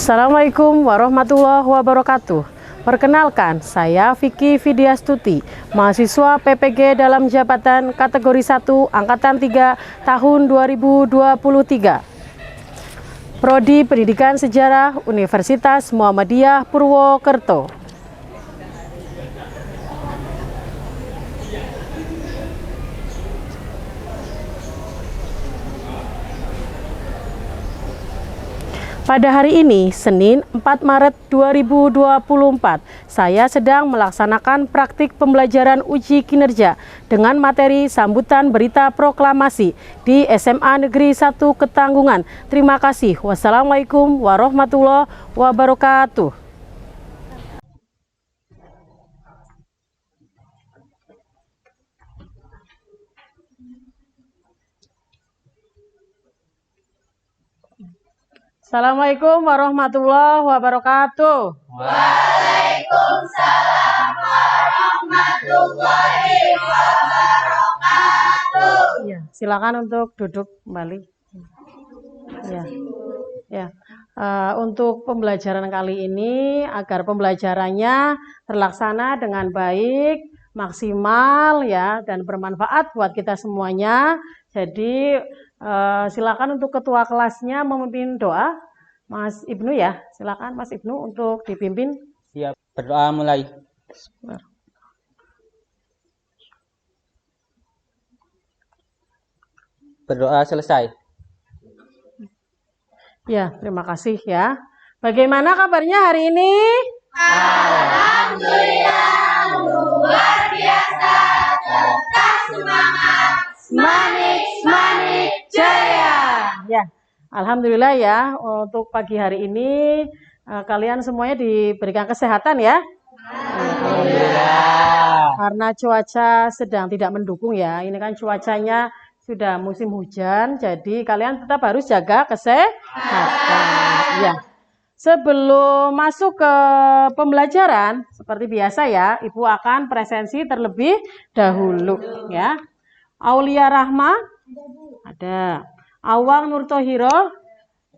Assalamualaikum warahmatullahi wabarakatuh. Perkenalkan, saya Vicky Vidyastuti, mahasiswa PPG dalam jabatan kategori 1 Angkatan 3 tahun 2023. Prodi Pendidikan Sejarah Universitas Muhammadiyah Purwokerto. Pada hari ini, Senin 4 Maret 2024, saya sedang melaksanakan praktik pembelajaran uji kinerja dengan materi sambutan berita proklamasi di SMA Negeri 1 Ketanggungan. Terima kasih. Wassalamualaikum warahmatullahi wabarakatuh. Assalamualaikum warahmatullahi wabarakatuh. Waalaikumsalam warahmatullahi wabarakatuh. Ya, silakan untuk duduk kembali. Untuk pembelajaran kali ini, agar pembelajarannya terlaksana dengan baik, maksimal ya, dan bermanfaat buat kita semuanya. Jadi silakan untuk ketua kelasnya memimpin doa, Mas Ibnu ya. Silakan Mas Ibnu untuk dipimpin. Siap, berdoa mulai. Berdoa selesai. Ya, terima kasih ya. Bagaimana kabarnya hari ini? Alhamdulillah, luar biasa. Tetap semangat. Manik jaya. Ya, alhamdulillah ya. Untuk pagi hari ini kalian semuanya diberikan kesehatan ya. Alhamdulillah. Karena cuaca sedang tidak mendukung ya. Ini kan cuacanya sudah musim hujan, jadi kalian tetap harus jaga kesehatan. Ya. Sebelum masuk ke pembelajaran, seperti biasa ya, Ibu akan presensi terlebih dahulu ya. Aulia Rahma ada, Awang Nurtohiro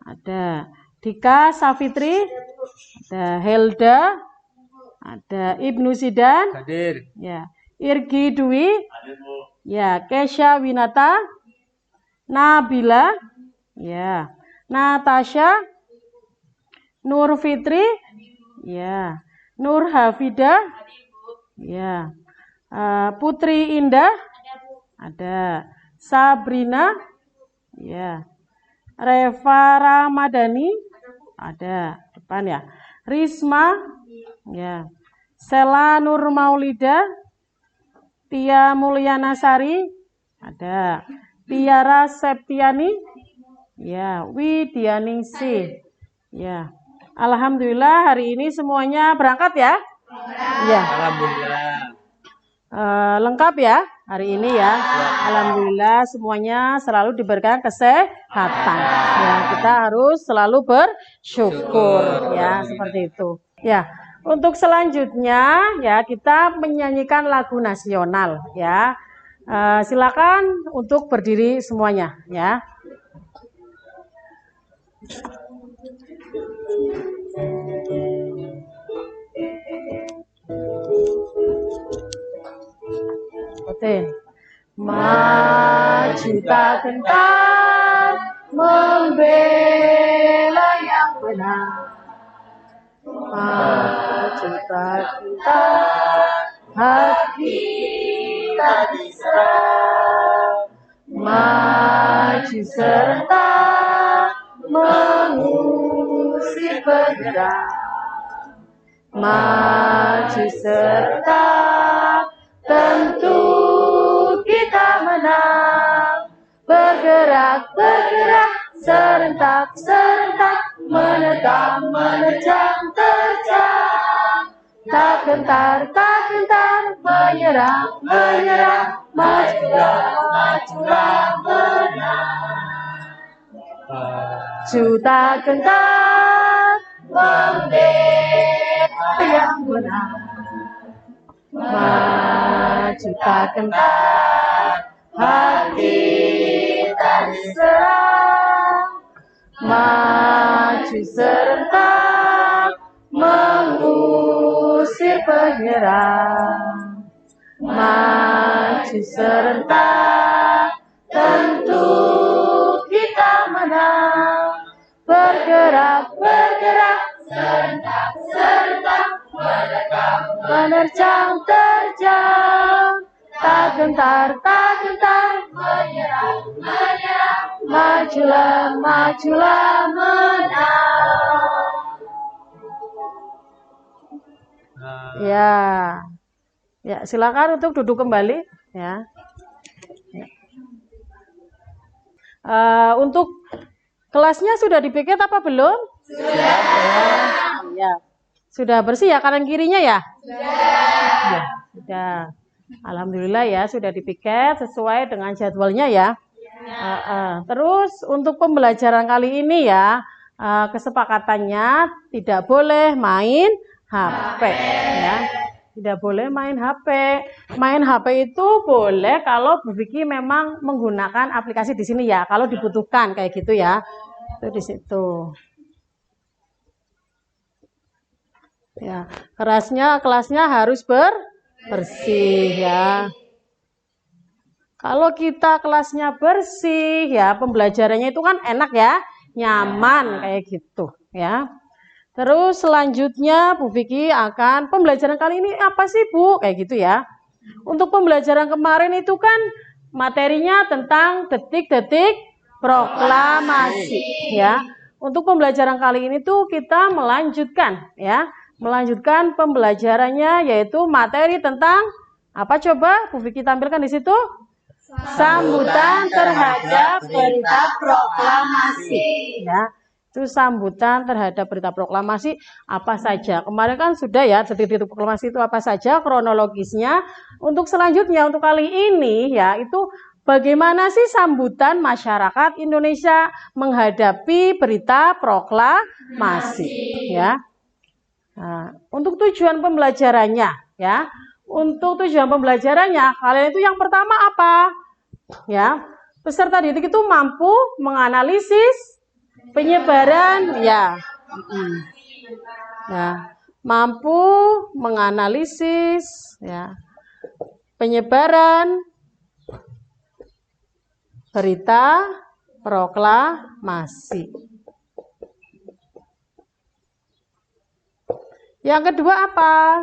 ada, Dika Safitri ada, Helda ada, Ibnu Sidan Hadir. ya, Irgi Dwi ya, Kesha Winata, Nabila ya, Natasha, Nur Fitri ya, Nur Hafidah ya, Putri Indah ada, Sabrina ya, Reva Ramadhani ada, depan ya, Risma ya, Sela Nur Maulida, Tia Mulyana Sari ada, Tiara Septiani ya, Widianingsih ya. Alhamdulillah hari ini semuanya berangkat ya. Ya. Alhamdulillah. Lengkap ya hari ini ya. Alhamdulillah semuanya selalu diberikan kesehatan. Ya, kita harus selalu bersyukur ya, seperti itu. Ya. Untuk selanjutnya ya, kita menyanyikan lagu nasional ya. Silakan untuk berdiri semuanya ya. Maju tak gentar membela yang benar. Maju tak gentar hati tak diserang. Maju serentak mengusir penyerang. Maju serentak tentu kita menang. Bergerak serentak menerkam menerjang terjang. Tak gentar menyerang majulah menang. Maju tak gentar membela yang benar. Maju tak gentar hati tak diserang. Maju serentak mengusir penyerang. Maju serentak tentu kita menang. Bergerak, bergerak, Serentak, serentak, menerjang, terjang. Tak gentar, tak gentar. menyerang, menyerang, Majulah, majulah, menang. Ya, ya silakan untuk duduk kembali. Ya. Untuk kelasnya sudah dipiket apa belum? Sudah. Ya. Sudah bersih ya kanan kirinya ya? Sudah. Ya, sudah. Alhamdulillah ya sudah dipiket sesuai dengan jadwalnya ya. Terus untuk pembelajaran kali ini ya kesepakatannya tidak boleh main HP ya. Tidak boleh main HP. Main HP itu boleh kalau Bu Vicky memang menggunakan aplikasi di sini ya. Kalau dibutuhkan kayak gitu ya. Itu di situ. Ya, kelasnya harus bersih ya. Kalau kita kelasnya bersih ya, pembelajarannya itu kan enak ya, nyaman kayak gitu ya. Terus selanjutnya Bu Vicky akan pembelajaran kali ini apa sih Bu? Kayak gitu ya. Untuk pembelajaran kemarin itu kan materinya tentang detik-detik proklamasi ya. Untuk pembelajaran kali ini tuh kita melanjutkan ya. Melanjutkan pembelajarannya yaitu materi tentang apa coba Bu Vicky tampilkan di situ? Sambutan terhadap berita proklamasi ya. Itu sambutan terhadap berita proklamasi apa saja. Kemarin kan sudah ya detik-detik proklamasi itu apa saja kronologisnya. Untuk selanjutnya untuk kali ini ya itu bagaimana sih sambutan masyarakat Indonesia menghadapi berita proklamasi ya. Nah, untuk tujuan pembelajarannya ya. Untuk tujuan pembelajarannya kalian itu yang pertama apa? Ya, peserta didik itu mampu menganalisis penyebaran ya. Ya, mampu menganalisis ya penyebaran berita proklamasi. Yang kedua apa?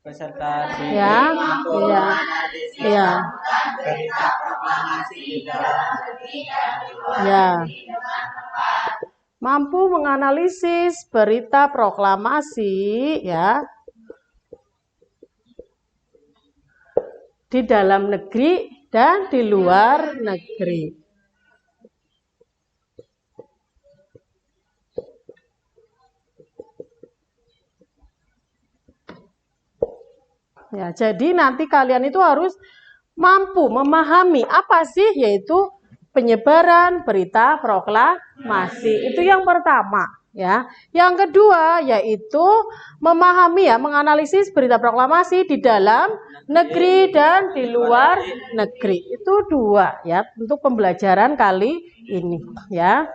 Peserta didik Ya, mampu iya, iya, berita proklamasi di dalam negeri dan di luar ya. negeri dengan tepat. Mampu menganalisis berita proklamasi ya di dalam negeri dan di luar negeri. Ya, jadi nanti kalian itu harus mampu memahami apa sih yaitu penyebaran berita proklamasi. Itu yang pertama ya. Yang kedua yaitu memahami ya, menganalisis berita proklamasi di dalam negeri dan di luar negeri. Itu dua ya untuk pembelajaran kali ini ya.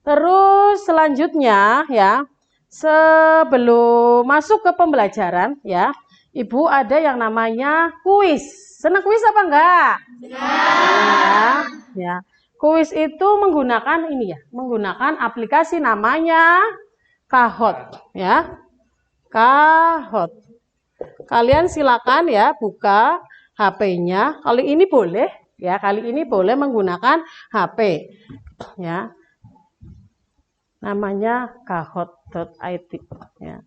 Terus selanjutnya ya, sebelum masuk ke pembelajaran ya, Ibu ada yang namanya kuis. Senang kuis apa enggak? Ya, ya. Kuis itu menggunakan ini ya, menggunakan aplikasi namanya Kahoot ya. Kahoot. Kalian silakan ya buka HP-nya. Kali ini boleh ya, kali ini boleh menggunakan HP ya. Namanya kahoot.it ya.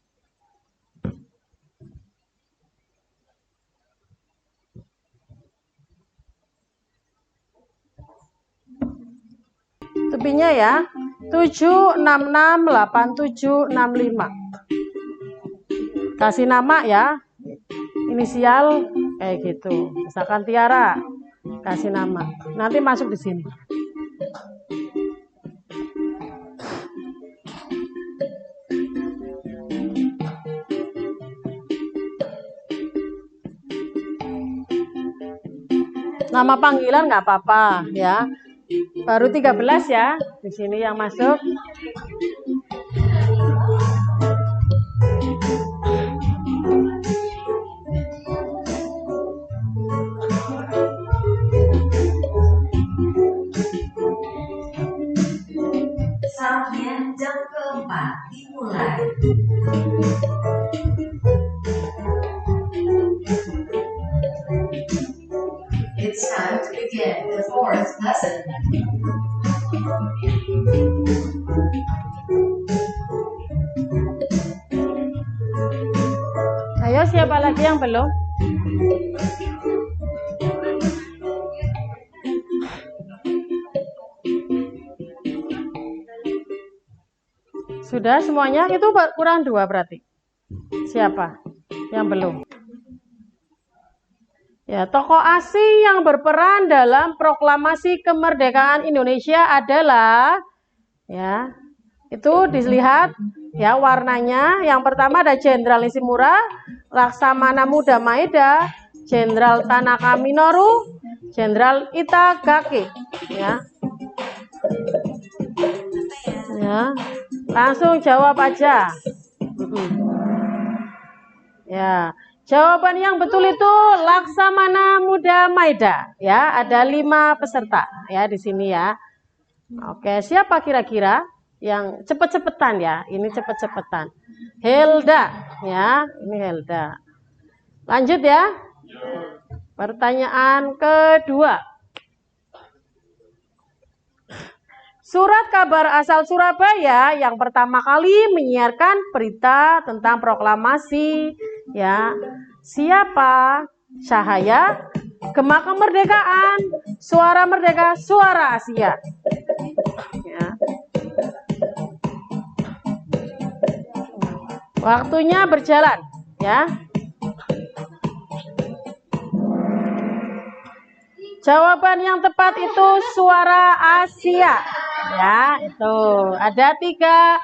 Tepinya ya 7668765. Kasih nama ya, inisial kayak gitu. Misalkan Tiara, kasih nama. Nanti masuk di sini. Nama panggilan nggak apa-apa ya. Baru 13 ya, di sini yang masuk. Ayo, siapa lagi yang belum? Sudah semuanya? Itu kurang 2 berarti. Siapa yang belum? Ya, tokoh asing yang berperan dalam proklamasi kemerdekaan Indonesia adalah, ya, itu dilihat ya warnanya. Yang pertama ada Jenderal Nishimura, Laksamana Muda Maeda, Jenderal Tanaka Minoru, Jenderal Itagaki. Ya, ya, langsung jawab aja. Ya. Jawaban yang betul itu Laksamana Muda Maeda. Ya, ada 5 peserta ya di sini ya. Oke, siapa kira-kira yang cepet-cepetan ya? Ini cepet-cepetan. Helda ya, ini Helda. Lanjut ya. Pertanyaan kedua. Surat kabar asal Surabaya yang pertama kali menyiarkan berita tentang proklamasi ya. Siapa? Cahaya, Gema Kemerdekaan, Suara Merdeka, Suara Asia. Ya. Waktunya berjalan ya. Jawaban yang tepat itu Suara Asia. Ya, itu ada 3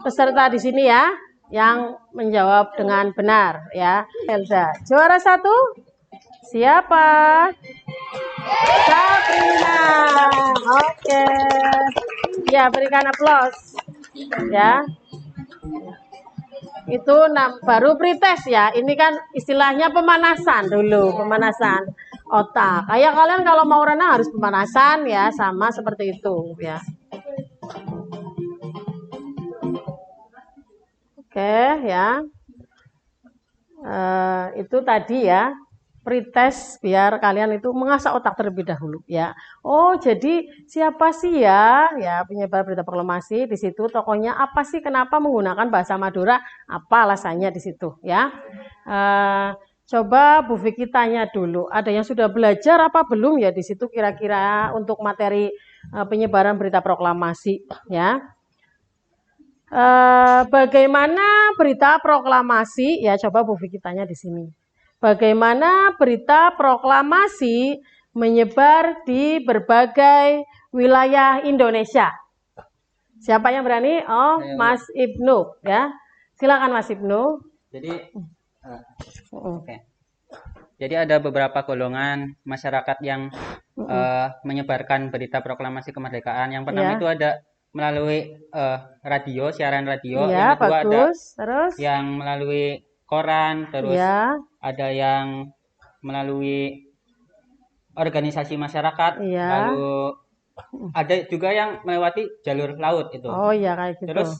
peserta di sini ya yang menjawab dengan benar ya. Elza, juara 1 siapa? Sabrina. Oke. Ya, berikan aplaus. Ya. Itu baru pretest ya. Ini kan istilahnya pemanasan dulu, pemanasan otak. Kayak kalian kalau mau renang harus pemanasan ya, sama seperti itu ya. Oke ya, itu tadi ya pretest biar kalian itu mengasah otak terlebih dahulu ya. Oh jadi siapa sih ya penyebar berita proklamasi di situ, tokohnya apa sih, kenapa menggunakan bahasa Madura, apa alasannya di situ ya. Coba Bu Vicky tanya dulu, ada yang sudah belajar apa belum ya di situ kira-kira untuk materi penyebaran berita proklamasi ya. Bagaimana berita proklamasi ya, coba Bu Vicky tanya di sini. Bagaimana berita proklamasi menyebar di berbagai wilayah Indonesia? Siapa yang berani? Oh, Mas Ibnu ya. Silakan Mas Ibnu. Jadi okay. Jadi ada beberapa golongan masyarakat yang menyebarkan berita proklamasi kemerdekaan. Yang pertama itu ada melalui radio, siaran radio. Ya, yang kedua bagus. ada terus yang melalui koran, terus ada yang melalui organisasi masyarakat, lalu ada juga yang melewati jalur laut itu. Oh iya kayak gitu. Terus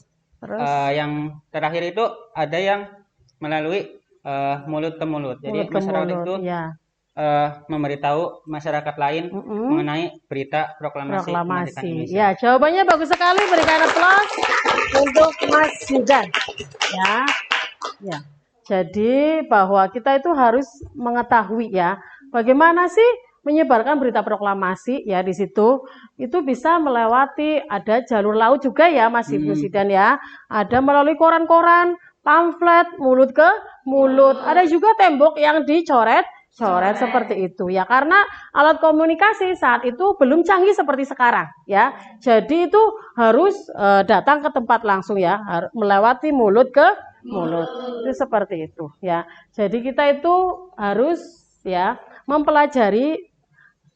yang terakhir itu ada yang melalui mulut ke mulut. Jadi masyarakat itu memberitahu masyarakat lain mengenai berita proklamasi kemerdekaan Indonesia. Ya, jawabannya bagus sekali. Berikan aplaus untuk Mas Zidan. Ya. Jadi bahwa kita itu harus mengetahui ya, bagaimana sih menyebarkan berita proklamasi ya di situ. Itu bisa melewati, ada jalur laut juga ya Mas Ibnu Zidan ya. Ada melalui koran-koran, pamflet, mulut ke mulut. Ada juga tembok yang dicoret seperti itu ya, karena alat komunikasi saat itu belum canggih seperti sekarang ya. Jadi itu harus datang ke tempat langsung ya, melewati mulut ke mulut. Itu seperti itu ya. Jadi kita itu harus ya mempelajari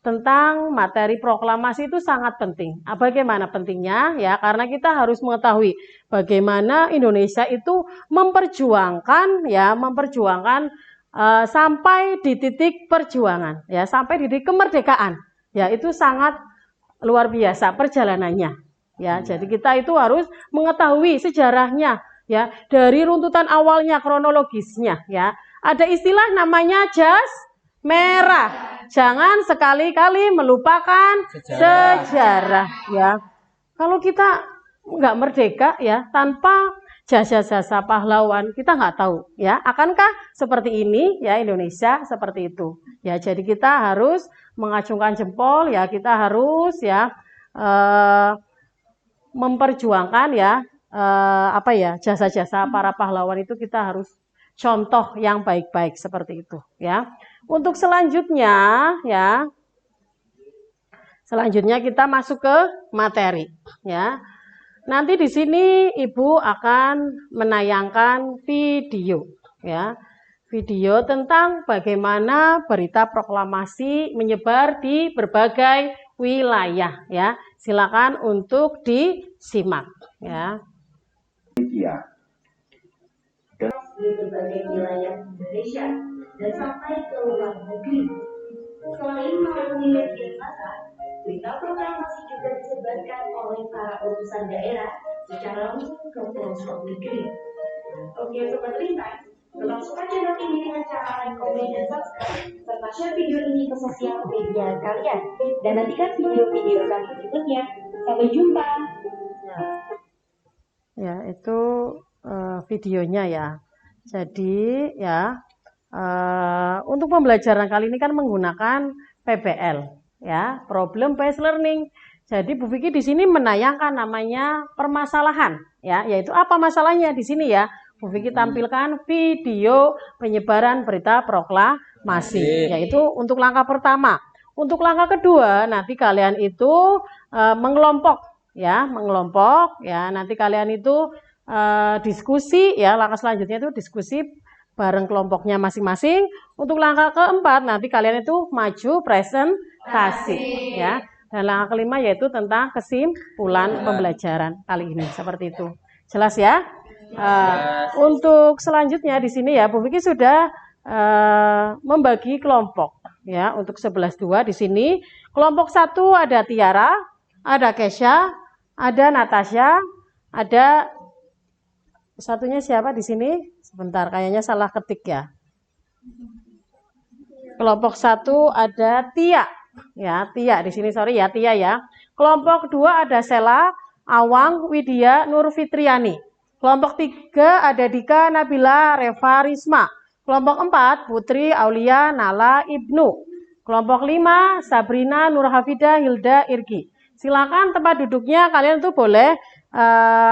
tentang materi proklamasi, itu sangat penting. Bagaimana pentingnya ya? Karena kita harus mengetahui bagaimana Indonesia itu memperjuangkan sampai di titik perjuangan ya, sampai di titik kemerdekaan ya. Itu sangat luar biasa perjalanannya ya. Jadi kita itu harus mengetahui sejarahnya ya, dari runtutan awalnya, kronologisnya ya. Ada istilah namanya merah. Jangan sekali-kali melupakan sejarah ya. Kalau kita nggak merdeka ya, tanpa jasa-jasa pahlawan kita nggak tahu ya. Akankah seperti ini ya Indonesia seperti itu ya. Jadi kita harus mengacungkan jempol ya. Kita harus ya memperjuangkan ya apa ya jasa-jasa para pahlawan itu kita harus contoh yang baik-baik seperti itu ya. Untuk selanjutnya ya. Selanjutnya kita masuk ke materi ya. Nanti di sini Ibu akan menayangkan video ya. Video tentang bagaimana berita proklamasi menyebar di berbagai wilayah ya. Silakan untuk disimak ya. Di berbagai wilayah Indonesia dan sampai ke luar negeri. Selain melalui media massa, berita proklamasi juga disebarkan oleh para utusan daerah secara langsung ke pelosok negeri. Oke Sobat Lintas, tetap suka channel ini dengan cara like, komen, dan subscribe, serta share video ini ke sosial media kalian. Dan nantikan video-video kami berikutnya. Sampai jumpa. Ya, itu videonya ya. Jadi ya untuk pembelajaran kali ini kan menggunakan PBL ya, problem based learning. Jadi Bu Vicky di sini menayangkan namanya permasalahan ya, yaitu apa masalahnya di sini ya. Bu Vicky tampilkan video penyebaran berita proklamasi, yaitu untuk langkah pertama. Untuk langkah kedua nanti kalian itu mengelompok ya, nanti kalian itu diskusi ya, langkah selanjutnya itu diskusi bareng kelompoknya masing-masing. Untuk langkah keempat nanti kalian itu maju presentasi ya. Dan langkah kelima yaitu tentang kesimpulan pembelajaran kali ini seperti itu. Jelas ya? Untuk selanjutnya di sini ya Bu Vicky sudah membagi kelompok ya. Untuk 11-2 di sini kelompok 1 ada Tiara, ada Kesha, ada Natasha, ada satunya siapa di sini? Sebentar, kayaknya salah ketik ya. Kelompok 1 ada Tia. Ya, Tia di sini, sorry ya, Tia ya. Kelompok 2 ada Sela, Awang, Widya, Nur Fitriani. Kelompok 3 ada Dika, Nabila, Reva, Risma. Kelompok 4 Putri, Aulia, Nala, Ibnu. Kelompok 5 Sabrina, Nur Hafidah, Hilda, Irgi. Silakan tempat duduknya kalian tuh boleh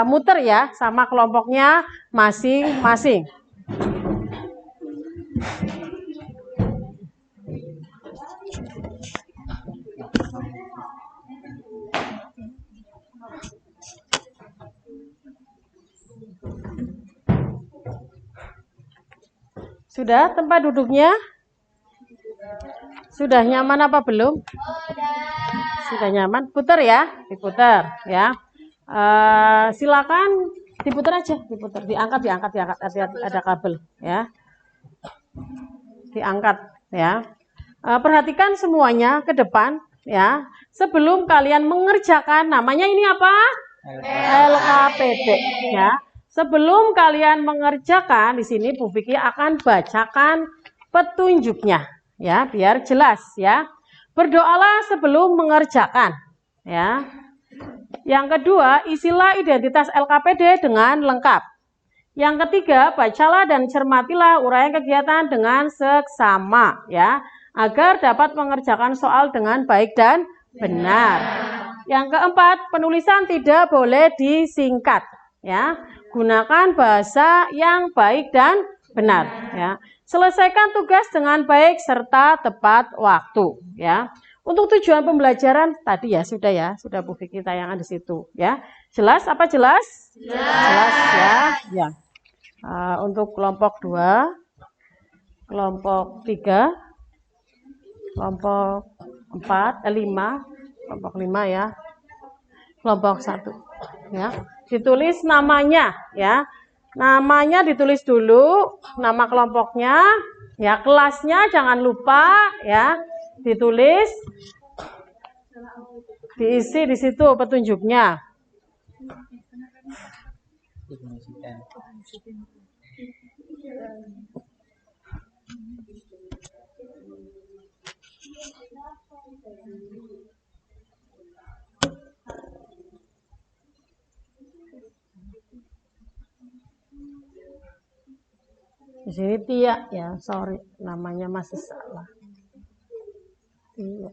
muter ya sama kelompoknya masing-masing. Sudah tempat duduknya? Sudah nyaman apa belum? Sudah nyaman? Putar ya, diputar ya. Silakan diputar aja, diputar, diangkat, hati-hati ada kabel ya. Diangkat ya. Perhatikan semuanya ke depan ya. Sebelum kalian mengerjakan, namanya ini apa? LKPD ya. Sebelum kalian mengerjakan di sini Bu Vicky akan bacakan petunjuknya ya, biar jelas ya. Berdoalah sebelum mengerjakan ya. Yang kedua, isilah identitas LKPD dengan lengkap. Yang ketiga, bacalah dan cermatilah uraian kegiatan dengan seksama ya, agar dapat mengerjakan soal dengan baik dan benar. Yang keempat, penulisan tidak boleh disingkat ya. Gunakan bahasa yang baik dan benar ya. Selesaikan tugas dengan baik serta tepat waktu ya. Untuk tujuan pembelajaran tadi ya, sudah Bu Vicky tayangan di situ ya. Jelas apa jelas? Jelas ya. Ya. Untuk kelompok 2, kelompok 3, kelompok 4, 5, kelompok 5 ya. Kelompok 1 ya. Ditulis namanya ya. Namanya ditulis dulu, nama kelompoknya, ya, kelasnya jangan lupa ya. Ditulis, diisi di situ petunjuknya. Di sini Tia ya, sorry namanya masih salah. Tia.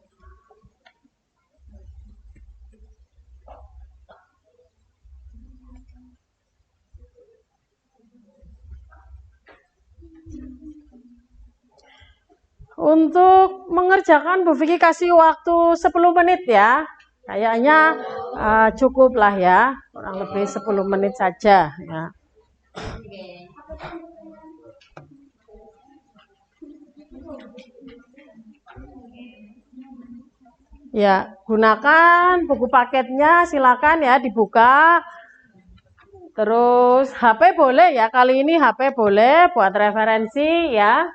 Untuk mengerjakan Bu Vicky kasih waktu 10 menit ya. Kayaknya cukup lah ya, kurang lebih 10 menit saja ya. Ya, gunakan buku paketnya, silakan ya dibuka. Terus HP boleh ya, kali ini HP boleh buat referensi ya.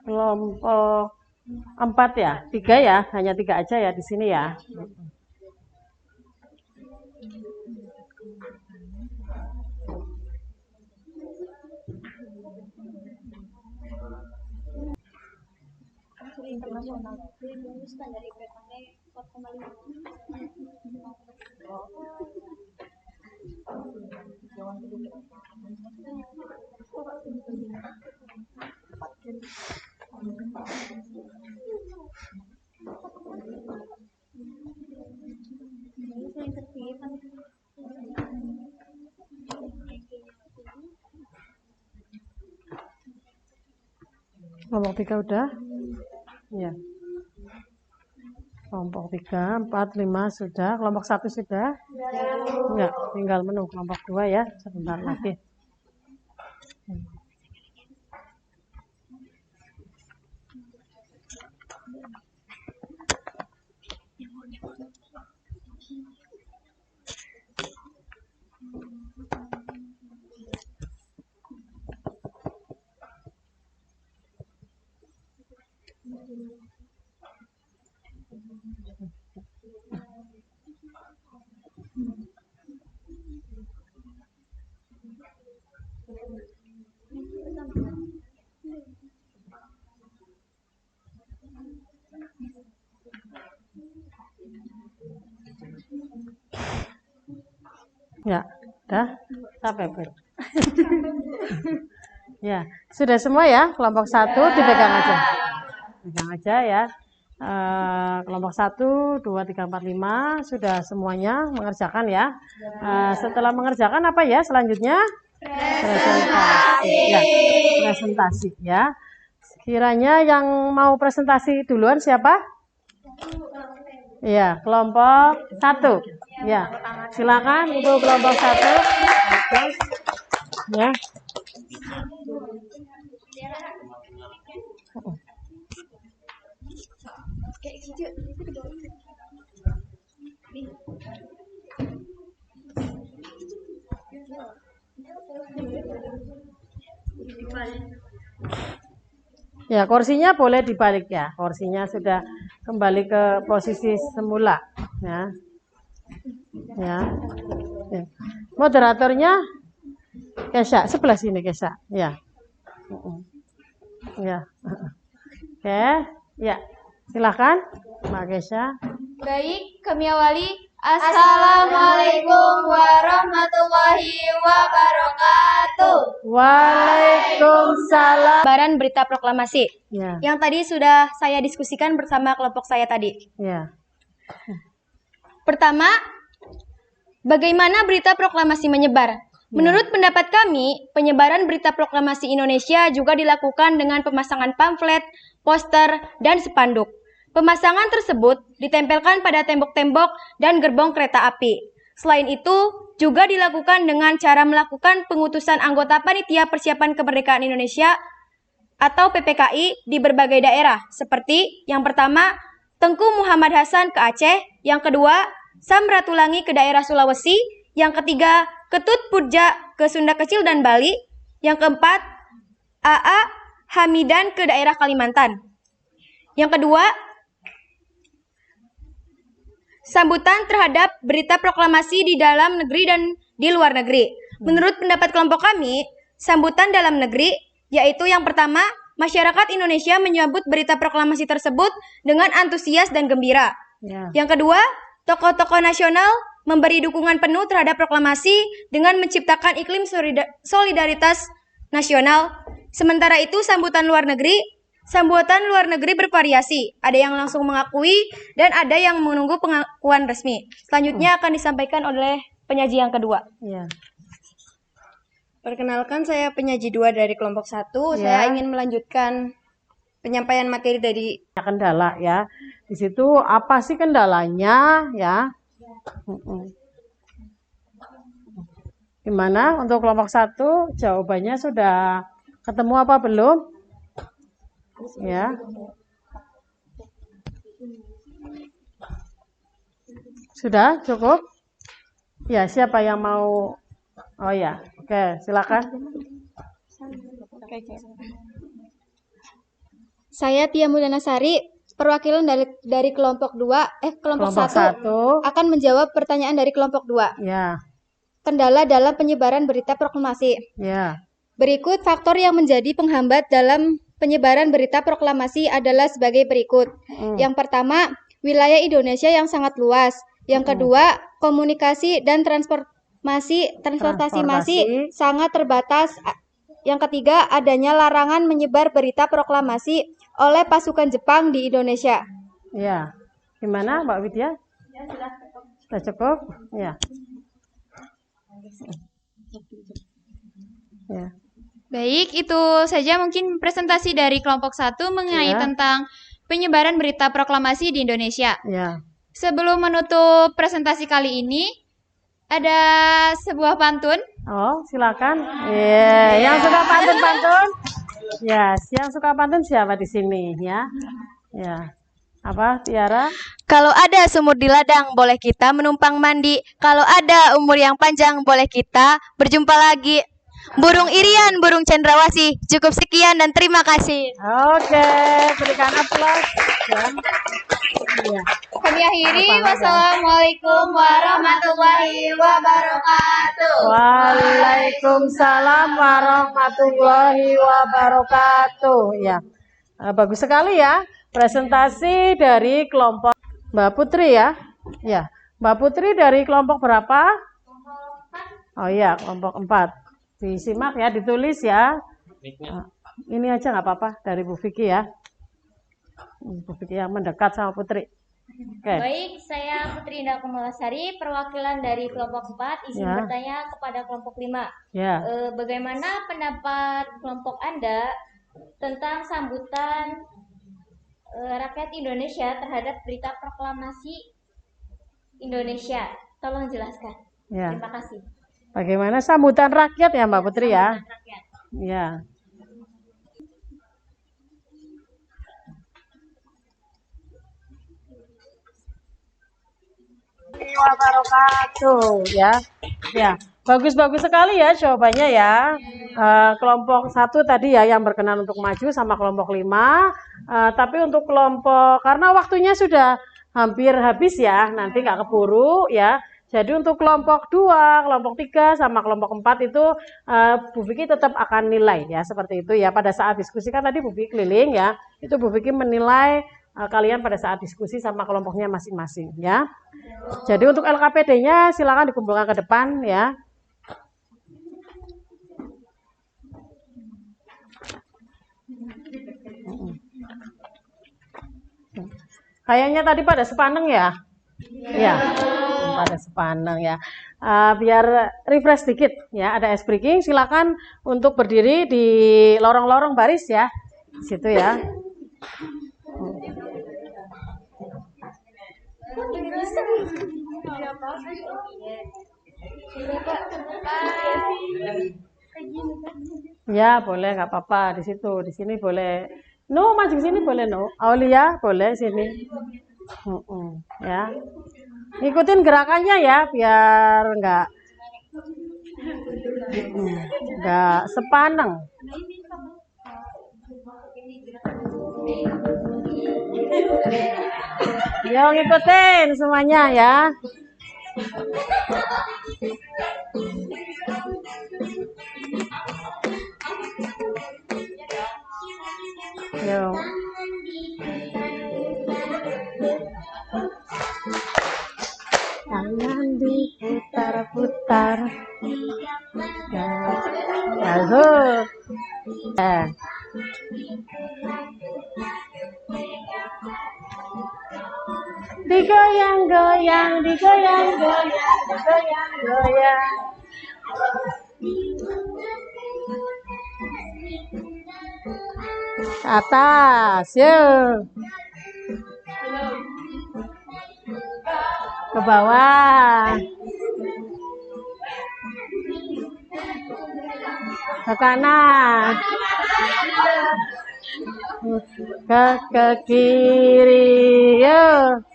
Kelompok 4 ya, 3 ya, hanya 3 aja ya di sini ya. Kelompok 3 udah? Ya. Kelompok 3, 4, 5 sudah. Kelompok 1 sudah? Enggak, tinggal menunggu kelompok 2 ya, sebentar lagi. Ya, udah sampai ber. Ya, sudah semua ya. Kelompok 1 dipegang aja. Pegang aja ya. Kelompok 1, 2, 3, 4, 5 sudah semuanya mengerjakan ya. Setelah mengerjakan apa ya selanjutnya? Presentasi. Ya, presentasi ya. Kiranya yang mau presentasi duluan siapa? Ya, kelompok 1. Ya, silakan untuk kelompok 1. Ya. Ya, kursinya boleh dibalik ya. Kursinya sudah kembali ke posisi semula ya. Ya. Ya. Moderatornya Kesha, sebelah sini Kesha. Ya. Ya. Oke, ya. Silakan Mbak Kesha. Baik, kami awali. Assalamualaikum warahmatullahi wabarakatuh. Waalaikumsalam. Baran berita proklamasi. Ya. Yang tadi sudah saya diskusikan bersama kelompok saya tadi. Ya. Pertama, bagaimana berita proklamasi menyebar? Menurut pendapat kami, penyebaran berita proklamasi Indonesia juga dilakukan dengan pemasangan pamflet, poster, dan spanduk. Pemasangan tersebut ditempelkan pada tembok-tembok dan gerbong kereta api. Selain itu, juga dilakukan dengan cara melakukan pengutusan anggota Panitia Persiapan Kemerdekaan Indonesia atau PPKI di berbagai daerah, seperti yang pertama, Tengku Muhammad Hasan ke Aceh, yang kedua, Sam Ratulangi ke daerah Sulawesi, yang ketiga, Ketut Purja ke Sunda Kecil dan Bali, yang keempat, AA Hamidan ke daerah Kalimantan. Yang kedua, sambutan terhadap berita proklamasi di dalam negeri dan di luar negeri. Menurut pendapat kelompok kami, sambutan dalam negeri yaitu yang pertama, masyarakat Indonesia menyambut berita proklamasi tersebut dengan antusias dan gembira. Ya. Yang kedua, tokoh-tokoh nasional memberi dukungan penuh terhadap proklamasi dengan menciptakan iklim solidaritas nasional. Sementara itu, sambutan luar negeri bervariasi. Ada yang langsung mengakui dan ada yang menunggu pengakuan resmi. Selanjutnya akan disampaikan oleh penyaji yang kedua. Ya. Perkenalkan, saya penyaji 2 dari kelompok 1. Ya. Saya ingin melanjutkan penyampaian materi dari Kendala ya. Di situ apa sih kendalanya ya? Gimana untuk kelompok 1? Jawabannya sudah ketemu apa belum? Ya. Sudah cukup? Ya, siapa yang mau? Oh ya, oke, silakan. Saya Tia Mulyanasari, perwakilan dari kelompok 2, kelompok 1 akan menjawab pertanyaan dari kelompok 2. Ya. Kendala dalam penyebaran berita proklamasi. Ya. Berikut faktor yang menjadi penghambat dalam penyebaran berita proklamasi adalah sebagai berikut. Yang pertama, wilayah Indonesia yang sangat luas. Yang kedua, komunikasi dan transportasi masih sangat terbatas. Yang ketiga, adanya larangan menyebar berita proklamasi oleh pasukan Jepang di Indonesia. Ya. Gimana, Mbak Widya? Ya, Sudah cukup? Ya. Ya. Baik, itu saja mungkin presentasi dari kelompok 1 mengenai tentang penyebaran berita proklamasi di Indonesia. Ya. Sebelum menutup presentasi kali ini, ada sebuah pantun. Oh, silakan. Yeah. Yang suka pantun-pantun? Ya, yang suka pantun siapa di sini ya? Ya. Apa, Tiara? Kalau ada sumur di ladang, boleh kita menumpang mandi. Kalau ada umur yang panjang, boleh kita berjumpa lagi. Burung irian, burung cendrawasih. Cukup sekian dan terima kasih. Oke, berikan aplaus. Ya. Kami akhiri. Wassalamualaikum warahmatullahi wabarakatuh. Waalaikumsalam warahmatullahi wabarakatuh. Ya, bagus sekali ya presentasi dari kelompok Mbak Putri ya. Ya, Mbak Putri dari kelompok berapa? Oh iya, kelompok 4. Disimak ya, ditulis ya. Ini aja nggak apa-apa dari Bu Vicky ya. Bu Vicky yang mendekat sama Putri. Okay. Baik, saya Putri Indah Kamalasari, perwakilan dari kelompok 4, izin bertanya kepada kelompok 5. Ya. Bagaimana pendapat kelompok Anda tentang sambutan rakyat Indonesia terhadap berita proklamasi Indonesia? Tolong jelaskan. Ya. Terima kasih. Bagaimana sambutan rakyat ya Mbak Putri ya? Rakyat. Ya. Wabarakatuh ya. Ya, bagus-bagus sekali ya jawabannya ya. Kelompok 1 tadi ya yang berkenan untuk maju sama kelompok 5. Tapi untuk kelompok karena waktunya sudah hampir habis ya, nanti nggak keburu ya. Jadi untuk kelompok 2, kelompok 3 sama kelompok 4 itu Bu Vicky tetap akan nilai ya seperti itu ya. Pada saat diskusi kan tadi Bu Vicky keliling ya, itu Bu Vicky menilai kalian pada saat diskusi sama kelompoknya masing-masing ya. Jadi untuk LKPD-nya silakan dikumpulkan ke depan ya. Kayaknya tadi pada sepaneng ya. Ya, pada sepaneng ya. Biar refresh dikit ya, ada ice breaking. Silakan untuk berdiri di lorong-lorong baris ya. Di situ ya. Ya, boleh, nggak apa-apa di situ. Di sini boleh. No, maju ke sini boleh, no. Aulia, boleh sini. Ya. Ikutin gerakannya ya, biar nggak sepaneng. Yo ngikutin semuanya ya. Yo. Jangan diputar-putar. Masuk. Digoyang-goyang, digoyang-goyang, digoyang-goyang. Atas, yuk. Ke bawah. Ke kanan. Ke kiri, yuk.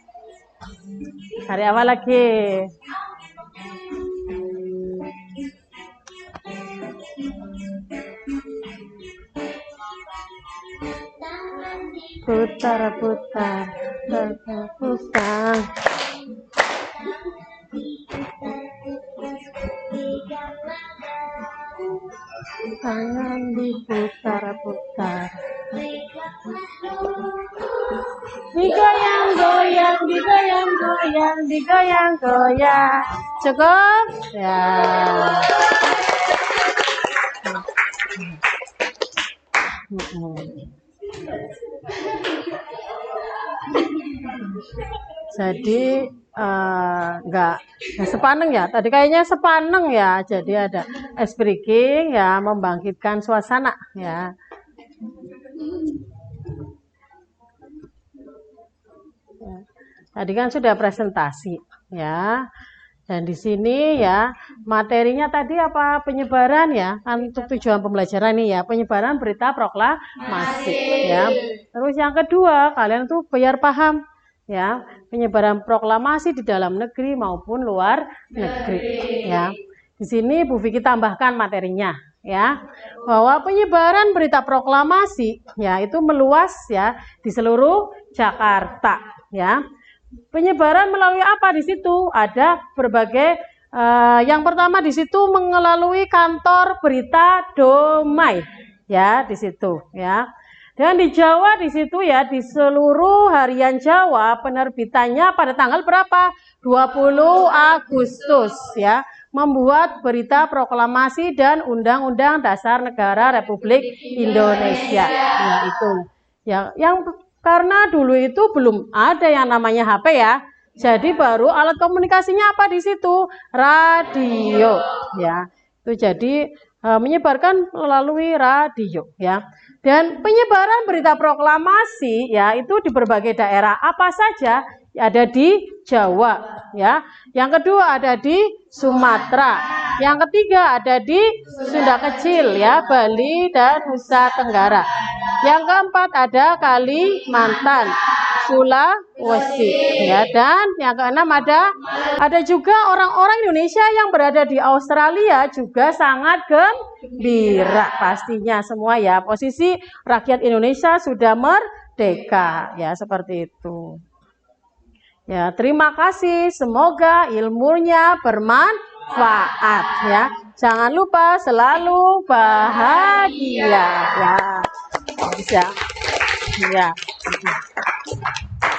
Dari awal lagi. Putar-putar, putar-putar. Tangan diputar-putar. Digoyang-goyang, digoyang-goyang, digoyang-goyang. Cukup? Ya. Jadi nggak sepaneng ya. Tadi kayaknya sepaneng ya. Jadi ada ice breaking ya, membangkitkan suasana ya. Tadi kan sudah presentasi ya. Dan di sini ya materinya tadi apa, penyebaran ya, kan untuk tujuan pembelajaran nih ya, penyebaran berita proklamasi ya. Terus yang kedua, kalian tuh biar paham ya, penyebaran proklamasi di dalam negeri maupun luar negeri ya. Di sini Bu Vicky tambahkan materinya ya, bahwa penyebaran berita proklamasi ya itu meluas ya di seluruh Jakarta ya. Penyebaran melalui apa di situ? Ada berbagai yang pertama di situ melalui kantor berita Domai ya di situ ya. Dan di Jawa di situ ya, di seluruh harian Jawa penerbitannya pada tanggal berapa? 20 Agustus ya, membuat berita proklamasi dan Undang-Undang Dasar Negara Republik Indonesia. Nah, itu. Ya, yang karena dulu itu belum ada yang namanya HP ya. Jadi baru alat komunikasinya apa di situ? Radio ya. Itu jadi menyebarkan melalui radio ya. Dan penyebaran berita proklamasi ya itu di berbagai daerah apa saja ada di Jawa ya. Yang kedua ada di Sumatera. Yang ketiga ada di Sunda Kecil ya, Bali dan Nusa Tenggara. Yang keempat ada Kalimantan, Sulawesi ya, dan yang keenam ada juga orang-orang Indonesia yang berada di Australia juga sangat gembira pastinya semua ya, posisi rakyat Indonesia sudah merdeka ya, seperti itu. Ya, terima kasih, semoga ilmunya bermanfaat ya. Jangan lupa selalu bahagia ya. Bisa. Ya.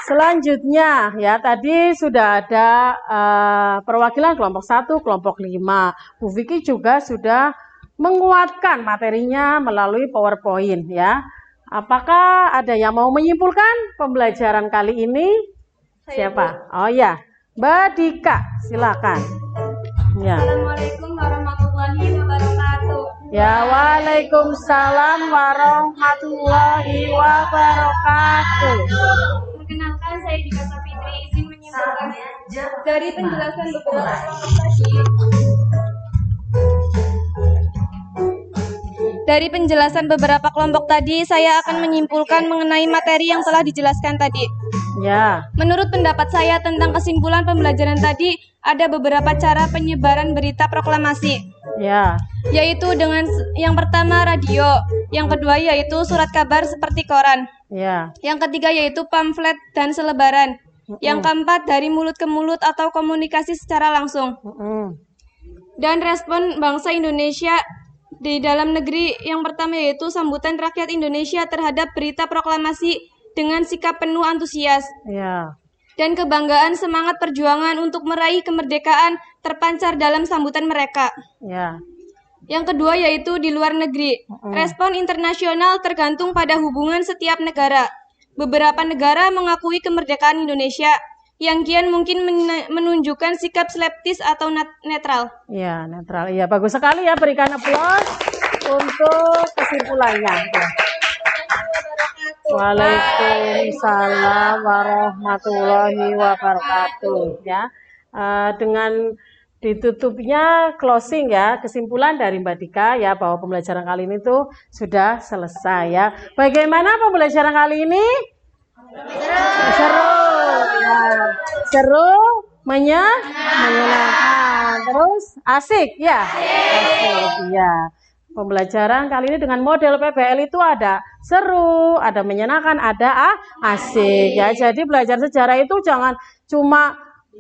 Selanjutnya ya, tadi sudah ada perwakilan kelompok 1, kelompok 5. Bu Vicky juga sudah menguatkan materinya melalui PowerPoint ya. Apakah ada yang mau menyimpulkan pembelajaran kali ini? Siapa? Oh ya, Mbak Dika, silakan. Ya. Assalamualaikum warahmatullahi wabarakatuh. Ya, waalaikumsalam warahmatullahi wabarakatuh. Perkenalkan, saya Dika Sapitri, izin menyimpulkan dari penjelasan beberapa kelompok tadi. Dari penjelasan beberapa kelompok tadi, saya akan menyimpulkan mengenai materi yang telah dijelaskan tadi. Ya. Menurut pendapat saya tentang kesimpulan pembelajaran tadi, ada beberapa cara penyebaran berita proklamasi. Ya. Yaitu dengan yang pertama radio, yang kedua yaitu surat kabar seperti koran, Ya. Yang ketiga yaitu pamflet dan selebaran. Yang keempat dari mulut ke mulut atau komunikasi secara langsung. Dan respon bangsa Indonesia di dalam negeri yang pertama yaitu sambutan rakyat Indonesia terhadap berita proklamasi dengan sikap penuh antusias. Ya. Dan kebanggaan semangat perjuangan untuk meraih kemerdekaan terpancar dalam sambutan mereka. Ya. Yang kedua yaitu di luar negeri. Respon internasional tergantung pada hubungan setiap negara. Beberapa negara mengakui kemerdekaan Indonesia yang kian mungkin menunjukkan sikap skeptis atau netral. Ya, netral. Iya, bagus sekali ya, berikan aplaus untuk kesimpulannya. Ya. Waalaikumsalam warahmatullahi wabarakatuh. Ya, dengan ditutupnya closing ya, kesimpulan dari Mbak Dika ya bahwa pembelajaran kali ini tuh sudah selesai ya. Bagaimana pembelajaran kali ini? Seru. Ya. Seru, menyenangkan. Terus asik ya? Asik ya. Pembelajaran kali ini dengan model PBL itu ada seru, ada menyenangkan, ada asik ya. Jadi belajar sejarah itu jangan cuma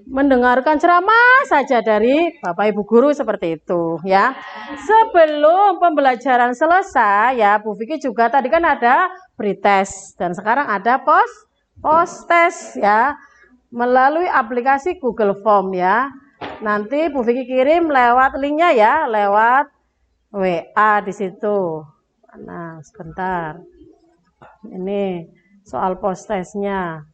mendengarkan ceramah saja dari Bapak Ibu guru seperti itu ya. Sebelum pembelajaran selesai ya, Bu Vicky juga tadi kan ada pretest dan sekarang ada post test ya melalui aplikasi Google Form ya. Nanti Bu Vicky kirim lewat linknya ya, lewat WA di situ. Nah, sebentar. Ini soal post testnya.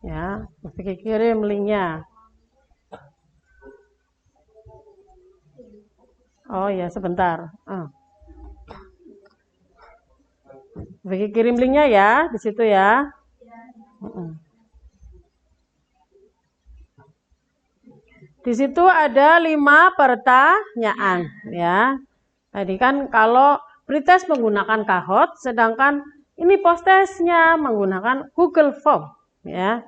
Ya, Vicky kirim linknya. Oh ya, sebentar. Vicky kirim linknya ya, di situ ya. Di situ ada 5 pertanyaan ya. Tadi kan kalau pretest menggunakan Kahoot, sedangkan ini post testnya menggunakan Google Form ya.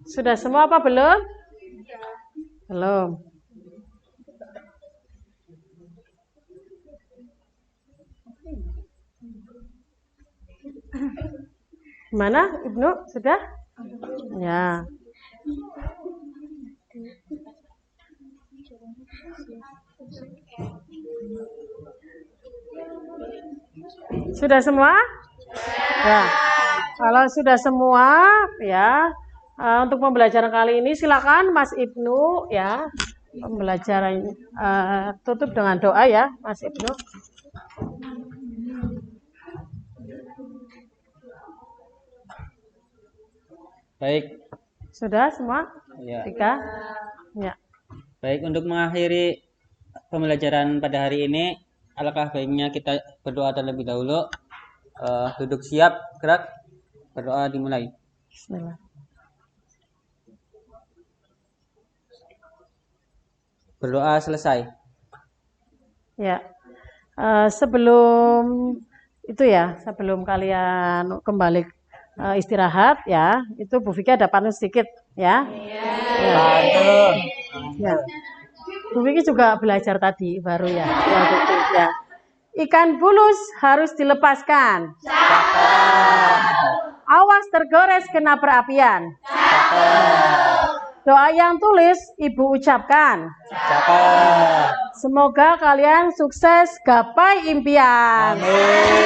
Sudah semua apa belum? Belum. Mana Ibnu? Sudah? Ya. Sudah semua? Ya. Kalau sudah semua ya, untuk pembelajaran kali ini silakan Mas Ibnu ya, pembelajaran tutup dengan doa ya, Mas Ibnu. Baik. Sudah semua? Ya. 3? Ya. Baik, untuk mengakhiri pembelajaran pada hari ini, alangkah baiknya kita berdoa terlebih dahulu. Duduk siap, gerak. Berdoa dimulai. Bismillah. Berdoa selesai. Ya. Sebelum itu ya, sebelum kalian kembali istirahat ya, itu Bu Vicky ada pantun sedikit ya. Ya. Bu Vicky juga belajar tadi baru ya. Ya. Ikan bulus harus dilepaskan. Awas tergores kena perapian. Doa yang tulis Ibu ucapkan. Semoga kalian sukses gapai impian. Amin.